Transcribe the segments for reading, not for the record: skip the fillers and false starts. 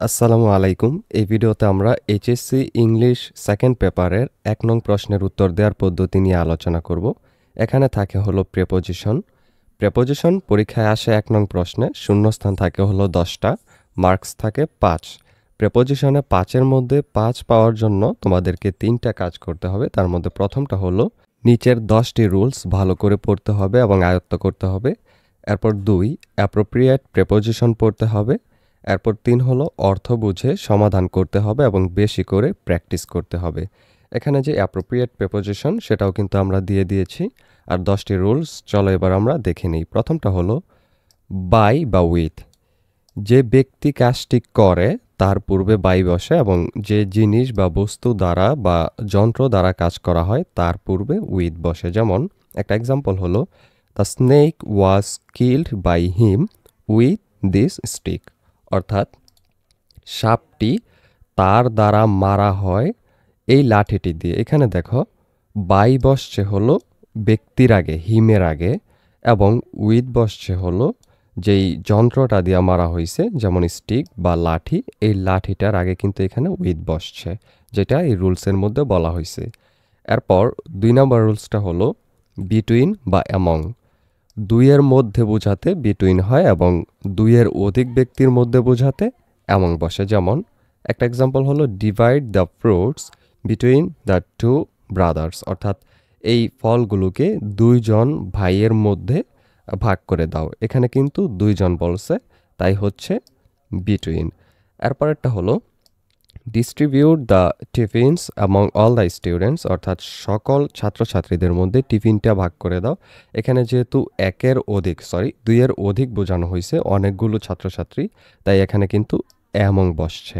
আসসালামু আলাইকুম। এই ভিডিওতে আমরা এইচএসসি ইংলিশ সেকেন্ড পেপারের ১ নং প্রশ্নের উত্তর দেওয়ার পদ্ধতি নিয়ে আলোচনা করব। এখানে থাকে হলো প্রেপোজিশন। প্রেপোজিশন পরীক্ষায় আসে ১ নং প্রশ্নে, শূন্যস্থান থাকে হলো ১০টা, মার্কস থাকে ৫। প্রেপোজিশনে ৫-এর মধ্যে ৫ পাওয়ার জন্য তোমাদেরকে ৩টা কাজ করতে হবে। তার মধ্যে প্রথমটা হলো নিচের ১০টি রুলস ভালো করে পড়তে হবে এবং আয়ত্ত করতে হবে। এরপর ২ অ্যাপ্রোপ্রিয়েট প্রেপোজিশন পড়তে হবে। এরপর ৩ হলো অর্থ বুঝে সমাধান করতে হবে এবং বেশি করে প্র্যাকটিস করতে হবে। এখানে যে অ্যাপ্রোপ্রিয়েট প্রেপোজিশন সেটাও কিন্তু আমরা দিয়ে দিয়েছি। আর 10টি রুলস চলো এবার আমরা দেখে নিই। প্রথমটা হলো বাই বা উইথ। যে ব্যক্তি কাজটি করে তার পূর্বে বাই বসে এবং যে জিনিস বা বস্তু দ্বারা বা যন্ত্র দ্বারা কাজ করা হয় তার পূর্বে উইথ বসে। যেমন একটা এক্সাম্পল হলো the snake was killed by him with this stick. অর্থাৎ সাপটি তার দ্বারা মারা হয় এই লাঠিটি দিয়ে। এখানে দেখো বাই বসছে হলো ব্যক্তির আগে, হিমের আগে, এবং উইথ বসছে হলো যেই যন্ত্রটা দিয়ে মারা হয়েছে, যেমন স্টিক বা লাঠি, এই লাঠিটার আগে কিন্তু এখানে উইথ বসছে, যেটা এই রুলসের মধ্যে বলা হয়েছে। এরপর ২ নম্বর রুলসটা হলো বিটুইন বা অ্যামং। ২ এর মধ্যে বোঝাতে বিটুইন হয় এবং ২ এর অধিক ব্যক্তির মধ্যে বোঝাতে অ্যামং বসে। যেমন একটা এক্সাম্পল হলো divide the fruits between the two brothers. অর্থাৎ এই ফলগুলোকে ২ জন ভাইয়ের মধ্যে ভাগ করে দাও। এখানে কিন্তু ২ জন বলছে, তাই হচ্ছে বিটুইন। এরপরেরটা হলো distribute the টিফিনস among all the students. অর্থাৎ সকল ছাত্রছাত্রীদের মধ্যে টিফিনটা ভাগ করে দাও। এখানে যেহেতু ২ এর অধিক বোঝানো হয়েছে, অনেকগুলো ছাত্রছাত্রী, তাই এখানে কিন্তু অ্যামং বসছে।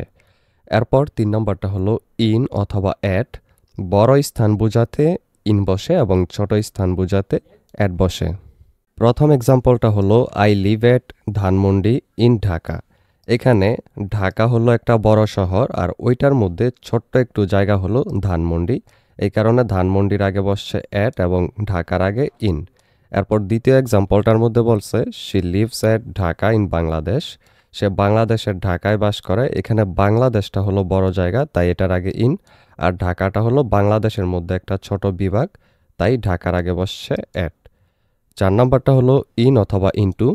এরপর ৩ নম্বরটা হলো ইন অথবা অ্যাট। বড় স্থান বোঝাতে ইন বসে এবং ছোট স্থান বোঝাতে অ্যাট বসে। প্রথম এক্সাম্পলটা হলো I live at Dhanmondi in Dhaka. এখানে ঢাকা হলো একটা বড় শহর আর ওইটার মধ্যে ছোট্ট একটু জায়গা হলো ধানমন্ডি। এই কারণে ধানমন্ডির আগে বসছে অ্যাট এবং ঢাকার আগে ইন। এরপর দ্বিতীয় এক্সাম্পলটার মধ্যে বলছে she lives at Dhaka in Bangladesh. সে বাংলাদেশের ঢাকায় বাস করে। এখানে বাংলাদেশটা হলো বড় জায়গা, তাই এটার আগে ইন, আর ঢাকাটা হলো বাংলাদেশের মধ্যে একটা ছোট বিভাগ, তাই ঢাকার আগে বসছে অ্যাট। ৪ নম্বরটা হলো ইন অথবা ইনটু।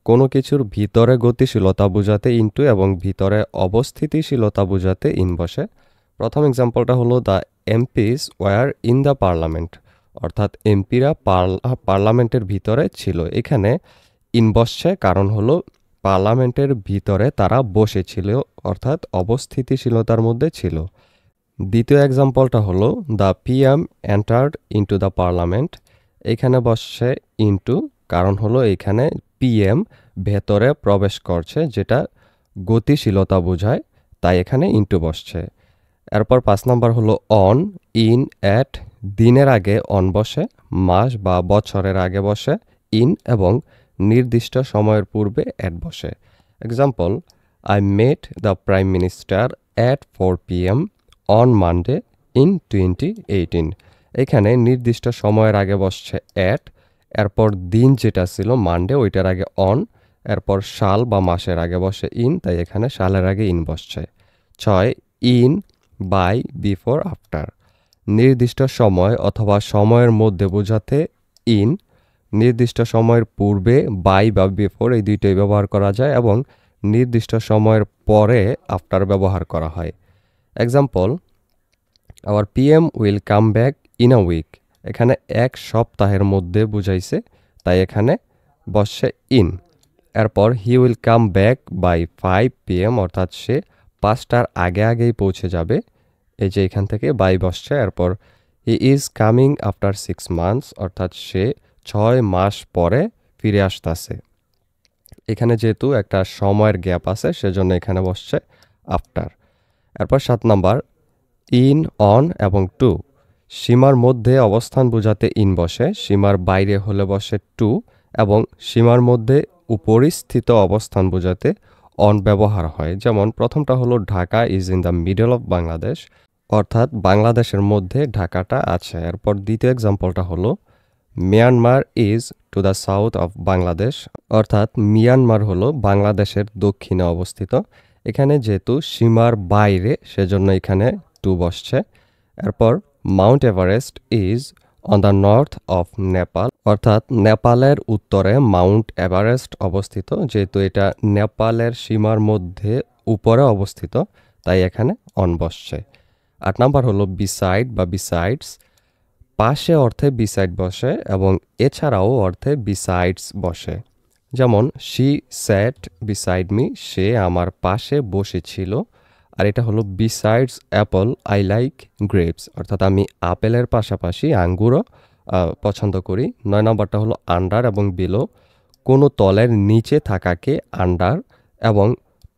কোনো কিছুর ভিতরে গতিশীলতা বোঝাতে ইনটু এবং ভিতরে অবস্থিতিশীলতা বোঝাতে ইন বসে। প্রথম এক্সাম্পলটা হলো the MPs were in the parliament. অর্থাৎ এমপিরা পার্লামেন্টের ভিতরে ছিল। এখানে ইন বসছে কারণ হলো পার্লামেন্টের ভিতরে তারা বসেছিল, অর্থাৎ অবস্থিতিশীলতার মধ্যে ছিল। দ্বিতীয় এক্সাম্পলটা হলো the PM entered into the parliament. এখানে বসছে ইনটু, কারণ হলো এখানে পিএম ভেতরে প্রবেশ করছে, যেটা গতিশীলতা বোঝায়, তাই এখানে ইনটু বসছে। এরপর ৫ নম্বর হলো অন, ইন, অ্যাট। দিনের আগে অন বসে, মাস বা বছরের আগে বসে ইন এবং নির্দিষ্ট সময়ের পূর্বে অ্যাট বসে। Example I met the prime minister at 4 PM on Monday in 2018। এখানে নির্দিষ্ট সময়ের আগে বসছে অ্যাট, এরপর দিন যেটা ছিল মানডে ওইটার আগে অন, এরপর সাল বা মাসের আগে বসে ইন, তাই এখানে সালের আগে ইন বসছে। ৬ ইন, বাই, বিফোর, আফটার। নির্দিষ্ট সময় অথবা সময়ের মধ্যে বোঝাতে ইন, নির্দিষ্ট সময়ের পূর্বে বাই বা বিফোর এই দুইটাই ব্যবহার করা যায় এবং নির্দিষ্ট সময়ের পরে আফটার ব্যবহার করা হয়। Example our PM will come back in a week. এখানে ১ সপ্তাহের মধ্যে বুঝাইছে, তাই এখানে বসছে ইন। এরপর he will come back by 5 PM, অর্থাৎ সে ৫টার আগে আগেই পৌঁছে যাবে, এই যে এখান থেকে বাই বসছে। এরপর he is coming after 6 months, অর্থাৎ সে ৬ মাস পরে ফিরে আসতেছে। এখানে যেহেতু একটা সময়ের গ্যাপ আছে সেজন্য এখানে বসছে আফটার। এরপর ৭ নাম্বার ইন, অন এবং টু। সীমার মধ্যে অবস্থান বোঝাতে ইন বসে, সীমার বাইরে হলে বসে টু, এবং সীমার মধ্যে উপরিস্থিত অবস্থান বোঝাতে অন ব্যবহার হয়। যেমন প্রথমটা হলো Dhaka is in the middle of Bangladesh, অর্থাৎ বাংলাদেশের মধ্যে ঢাকাটা আছে। এরপর দ্বিতীয় এক্সাম্পলটা হলো Myanmar is to the south of Bangladesh, অর্থাৎ মিয়ানমার হলো বাংলাদেশের দক্ষিণে অবস্থিত। এখানে যেহেতু সীমার বাইরে সেজন্য এখানে টু বসছে। এরপর Mount Everest is on the north of Nepal, অর্থাৎ নেপালের উত্তরে মাউন্ট এভারেস্ট অবস্থিত। যেহেতু এটা নেপালের সীমার মধ্যে উপরে অবস্থিত, তাই এখানে অন বসছে। 8 নাম্বার হলো বিসাইড বা বিসাইডস। পাশে অর্থে বিসাইড বসে এবং এছাড়াও অর্থে বিসাইডস বসে। যেমন শি স্যাট বিসাইড মি, সে আমার পাশে বসেছিল। আর এটা হলো besides Apple I like grapes, অর্থাৎ আমি আপেলের পাশাপাশি আঙ্গুরও পছন্দ করি। 9 নম্বরটা হলো আন্ডার এবং বিলো। কোনো তলের নিচে থাকাকে আন্ডার এবং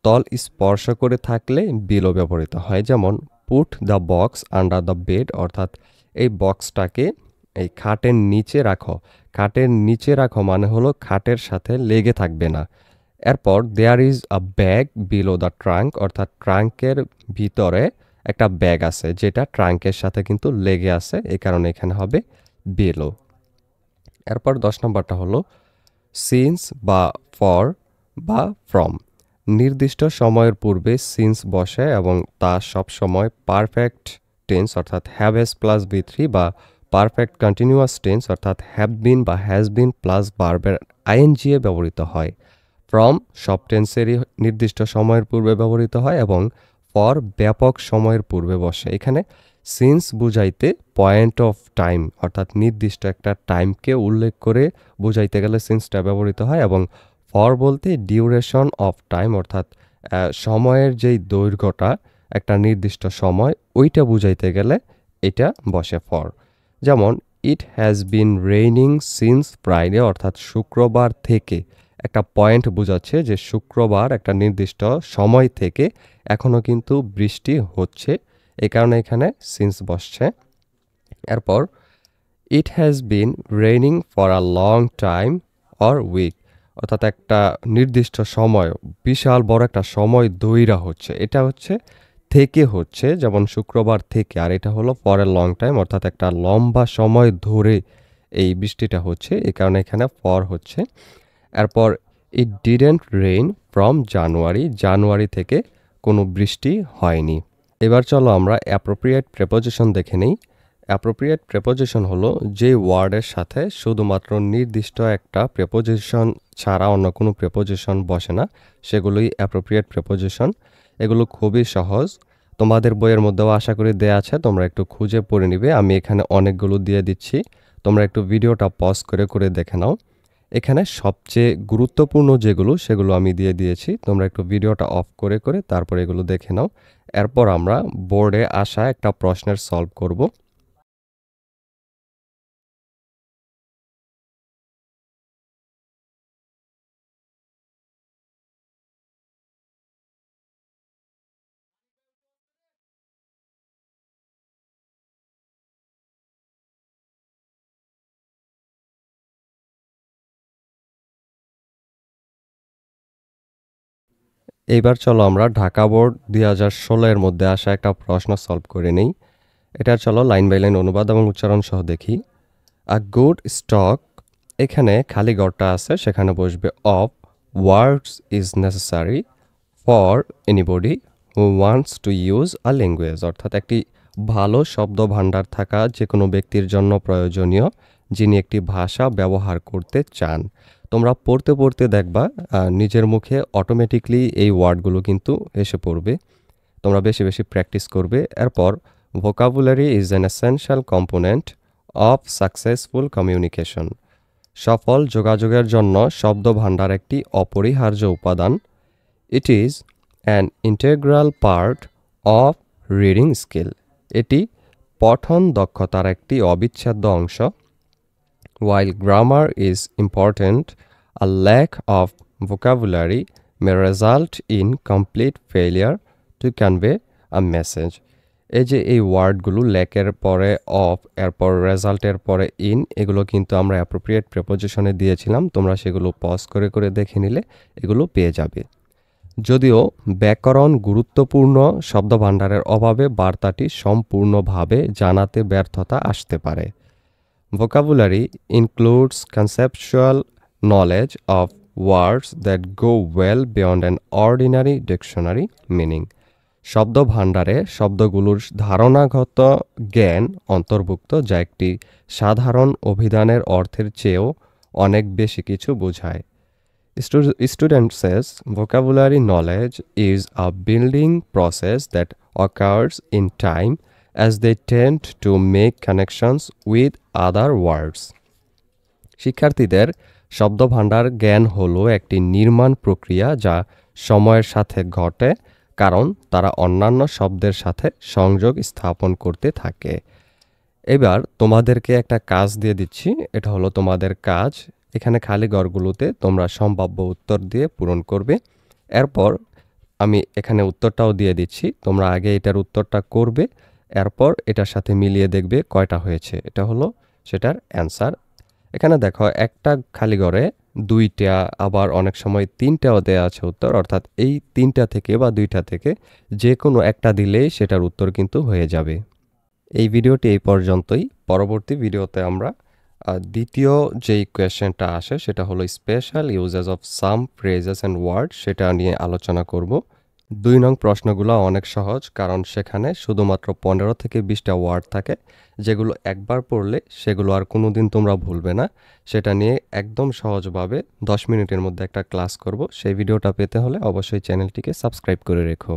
তল স্পর্শ করে থাকলে বিলো ব্যবহৃত হয়। যেমন put the box under the bed, অর্থাৎ এই বক্সটাকে এই খাটের নিচে রাখো। খাটের নিচে রাখো মানে হলো খাটের সাথে লেগে থাকবে না। এরপর there is a bag below the trunk, অর্থাৎ ট্রাঙ্কের ভিতরে একটা ব্যাগ আছে যেটা ট্রাঙ্কের সাথে কিন্তু লেগে আছে, এই কারণে এখানে হবে বিলো। এরপর 10 নম্বরটা হলো সিন্স বা ফর বা ফ্রম। নির্দিষ্ট সময়ের পূর্বে সিন্স বসে এবং তা সব সময় পারফেক্ট টেন্স অর্থাৎ হ্যাভ এস প্লাস বি3 বা পারফেক্ট কন্টিনিউয়াস টেন্স অর্থাৎ হ্যাভ বিন বা হ্যাজ বিন প্লাস ভার্বের আইএনজি এ ব্যবহৃত হয়। ফ্রম সব টেন্সেরই নির্দিষ্ট সময়ের পূর্বে ব্যবহৃত হয় এবং ফর ব্যাপক সময়ের পূর্বে বসে। এখানে সিন্স বুঝাইতে পয়েন্ট অফ টাইম অর্থাৎ নির্দিষ্ট একটা টাইমকে উল্লেখ করে বুঝাইতে গেলে সিন্সটা ব্যবহৃত হয় এবং ফর বলতে ডিউরেশন অফ টাইম অর্থাৎ সময়ের যেই দৈর্ঘ্যটা একটা নির্দিষ্ট সময় ওইটা বুঝাইতে গেলে এটা বসে ফর। যেমন ইট has been raining since Friday, অর্থাৎ শুক্রবার থেকে একটা পয়েন্ট বোঝাচ্ছে যে শুক্রবার একটা নির্দিষ্ট সময় থেকে এখনও কিন্তু বৃষ্টি হচ্ছে, এই কারণে এখানে সিন্স বসছে। এরপর it has been raining for a long time or week, অর্থাৎ একটা নির্দিষ্ট সময় বিশাল বড় একটা সময় ধইরা হচ্ছে, এটা হচ্ছে থেকে হচ্ছে, যেমন শুক্রবার থেকে। আর এটা হলো ফর এ লং টাইম অর্থাৎ একটা লম্বা সময় ধরে এই বৃষ্টিটা হচ্ছে, এই কারণে এখানে ফর হচ্ছে। এরপর ইট ডিডেন্ট রেইন ফ্রম জানুয়ারি, জানুয়ারি থেকে কোনো বৃষ্টি হয়নি। এবার চলো আমরা অ্যাপ্রোপ্রিয়েট প্রেপোজিশন দেখে নিই। অ্যাপ্রোপ্রিয়েট প্রেপোজিশন হলো যে ওয়ার্ডের সাথে শুধুমাত্র নির্দিষ্ট একটা প্রেপোজিশন ছাড়া অন্য কোনো প্রেপোজিশন বসে না, সেগুলোই অ্যাপ্রোপ্রিয়েট প্রেপোজিশন। এগুলো খুবই সহজ, তোমাদের বইয়ের মধ্যেও আশা করি দেয়া আছে, তোমরা একটু খুঁজে পড়ে নিবে। আমি এখানে অনেকগুলো দিয়ে দিচ্ছি, তোমরা একটু ভিডিওটা পজ করে করে দেখে নাও। এখানে সবচেয়ে গুরুত্বপূর্ণ যেগুলো সেগুলো আমি দিয়ে দিয়েছি, তোমরা একটু ভিডিওটা অফ করে করে তারপর এগুলো দেখে নাও। এরপর আমরা বোর্ডে আসা একটা প্রশ্নের সলভ করব। এইবার চলো আমরা ঢাকা বোর্ড 2016 এর মধ্যে আসা একটা প্রশ্ন সলভ করে নেই। এটা চলো লাইন বাই লাইন অনুবাদ এবং উচ্চারণ সহ দেখি। আ গুড স্টক, এখানে খালি ঘরটা আছে, সেখানে বসবে of words is necessary for anybody who wants to use a language, অর্থাৎ একটি ভালো শব্দ ভাণ্ডার থাকা যে কোনো ব্যক্তির জন্য প্রয়োজনীয় যিনি একটি ভাষা ব্যবহার করতে চান। তোমরা পড়তে পড়তে দেখবা নিজের মুখে অটোমেটিকলি এই ওয়ার্ডগুলো কিন্তু এসে পড়বে, তোমরা বেশি বেশি প্র্যাকটিস করবে। এরপর vocabulary is an essential component of successful communication, সফল যোগাযোগের জন্য শব্দ ভাণ্ডার একটি অপরিহার্য উপাদান। It is an integral part of reading skill, এটি পঠন দক্ষতার একটি অবিচ্ছেদ্য অংশ। While grammar is important, a lack of vocabulary may result in complete failure to convey a message. এই যে এই ওয়ার্ডগুলো ল্যাকের পরে অফ, এরপর রেজাল্টের পরে ইন, এগুলো কিন্তু আমরা অ্যাপ্রোপ্রিয়েট প্রেপোজিশনে দিয়েছিলাম, তোমরা সেগুলো পজ করে করে দেখে নিলে এগুলো পেয়ে যাবে। যদিও ব্যাকরণ গুরুত্বপূর্ণ, শব্দভাণ্ডারের অভাবে বার্তাটি সম্পূর্ণভাবে জানাতে ব্যর্থতা আসতে পারে। Vocabulary includes conceptual knowledge of words that go well beyond an ordinary dictionary meaning. শব্দ ভাণ্ডারে শব্দগুলোর ধারণাগত জ্ঞান অন্তর্ভুক্ত যা একটি সাধারণ অভিধানের অর্থের চেয়েও অনেক বেশি কিছু বোঝায়। Student says vocabulary knowledge is a building process that occurs in time as they tend to make connections with other words. শিক্ষার্থীদের শব্দভাণ্ডার জ্ঞান হলো একটি নির্মাণ প্রক্রিয়া যা সময়ের সাথে ঘটে কারণ তারা অন্যান্য শব্দের সাথে সংযোগ স্থাপন করতে থাকে। এবার তোমাদেরকে একটা কাজ দিয়ে দিচ্ছি, এটা হলো তোমাদের কাজ। এখানে খালি ঘরগুলোতে তোমরা সম্ভাব্য উত্তর দিয়ে পূরণ করবে। এরপর আমি এখানে উত্তরটাও দিয়ে দিচ্ছি, তোমরা আগে এটার উত্তরটা করবে, এরপর এটার সাথে মিলিয়ে দেখবে কয়টা হয়েছে। এটা হলো সেটার অ্যান্সার। এখানে দেখো একটা খালি ঘরে দুইটা, আবার অনেক সময় তিনটাও দেওয়া আছে উত্তর, অর্থাৎ এই তিনটা থেকে বা দুইটা থেকে যে কোনো একটা দিলেই সেটার উত্তর কিন্তু হয়ে যাবে। এই ভিডিওটি এই পর্যন্তই। পরবর্তী ভিডিওতে আমরা দ্বিতীয় যেই কোয়েশ্চেনটা আসে সেটা হলো special uses of some phrases and word, সেটা নিয়ে আলোচনা করব। 2 নং প্রশ্নগুলো অনেক সহজ, কারণ সেখানে শুধুমাত্র 15 থেকে 20টা ওয়ার্ড থাকে যেগুলো একবার পড়লে সেগুলো আর কোনো দিন তোমরা ভুলবে না। সেটা নিয়ে একদম সহজভাবে 10 মিনিটের মধ্যে একটা ক্লাস করব। সেই ভিডিওটা পেতে হলে অবশ্যই চ্যানেলটিকে সাবস্ক্রাইব করে রেখো।